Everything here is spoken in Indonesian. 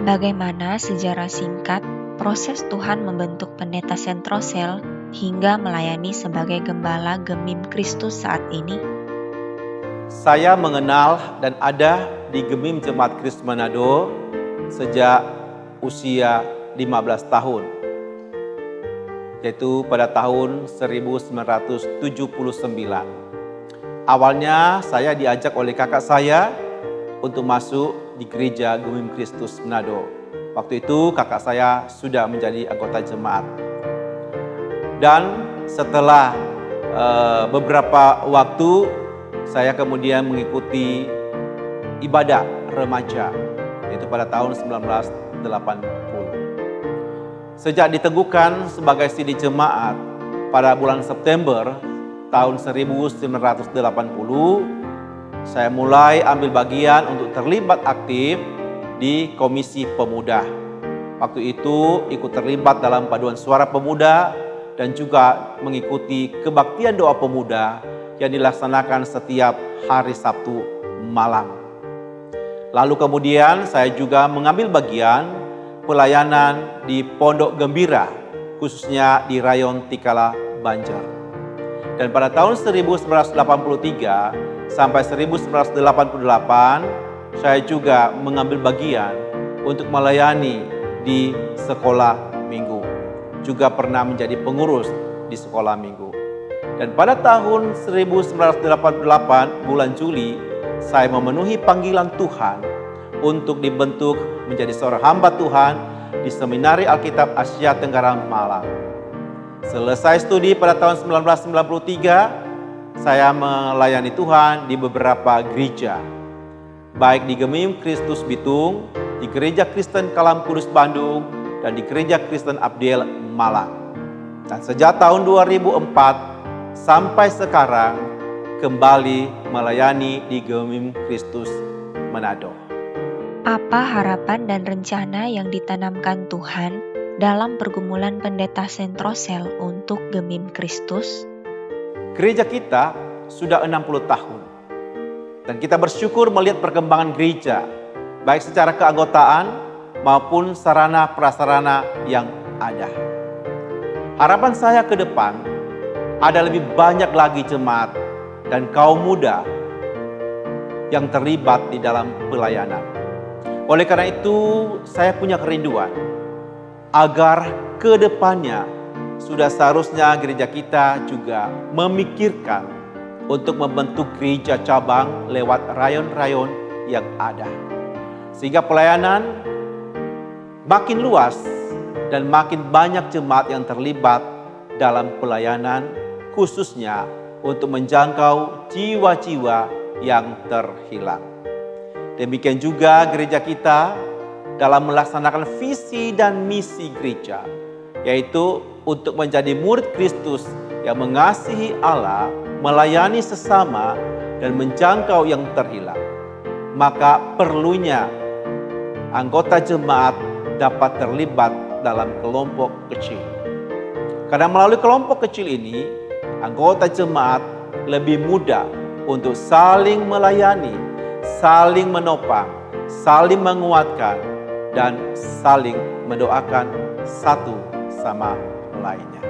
Bagaimana sejarah singkat proses Tuhan membentuk pendeta Sentrosel hingga melayani sebagai gembala Gemim Kristus saat ini? Saya mengenal dan ada di Gemim Jemaat Kristus Manado sejak usia 15 tahun, yaitu pada tahun 1979. Awalnya saya diajak oleh kakak saya untuk masuk di gereja Gemim Kristus Manado. Waktu itu kakak saya sudah menjadi anggota jemaat. Dan setelah beberapa waktu, saya kemudian mengikuti ibadah remaja, yaitu pada tahun 1980. Sejak diteguhkan sebagai sidi jemaat pada bulan September tahun 1980, saya mulai ambil bagian untuk terlibat aktif di Komisi Pemuda. Waktu itu ikut terlibat dalam paduan suara pemuda dan juga mengikuti kebaktian doa pemuda yang dilaksanakan setiap hari Sabtu malam. Lalu kemudian saya juga mengambil bagian pelayanan di Pondok Gembira, khususnya di Rayon Tikala, Banjar. Dan pada tahun 1983 sampai 1988, saya juga mengambil bagian untuk melayani di sekolah minggu. Juga pernah menjadi pengurus di sekolah minggu. Dan pada tahun 1988 bulan Juli, saya memenuhi panggilan Tuhan untuk dibentuk menjadi seorang hamba Tuhan di Seminari Alkitab Asia Tenggara Malang. Selesai studi pada tahun 1993, saya melayani Tuhan di beberapa gereja, baik di Gemim Kristus Bitung, di Gereja Kristen Kalam Kudus Bandung, dan di Gereja Kristen Abdiel Malang. Dan sejak tahun 2004 sampai sekarang kembali melayani di Gemim Kristus Manado. Apa harapan dan rencana yang ditanamkan Tuhan dalam pergumulan pendeta Sentrosel untuk Gemim Kristus? Gereja kita sudah 60 tahun. Dan kita bersyukur melihat perkembangan gereja, baik secara keanggotaan maupun sarana prasarana yang ada. Harapan saya ke depan, ada lebih banyak lagi jemaat dan kaum muda yang terlibat di dalam pelayanan. Oleh karena itu, saya punya kerinduan agar ke depannya sudah seharusnya gereja kita juga memikirkan untuk membentuk gereja cabang lewat rayon-rayon yang ada. Sehingga pelayanan makin luas dan makin banyak jemaat yang terlibat dalam pelayanan, khususnya untuk menjangkau jiwa-jiwa yang terhilang. Demikian juga gereja kita dalam melaksanakan visi dan misi gereja, yaitu untuk menjadi murid Kristus yang mengasihi Allah, melayani sesama, dan menjangkau yang terhilang. Maka perlunya anggota jemaat dapat terlibat dalam kelompok kecil. Karena melalui kelompok kecil ini, anggota jemaat lebih mudah untuk saling melayani, saling menopang, saling menguatkan, dan saling mendoakan satu sama lainnya.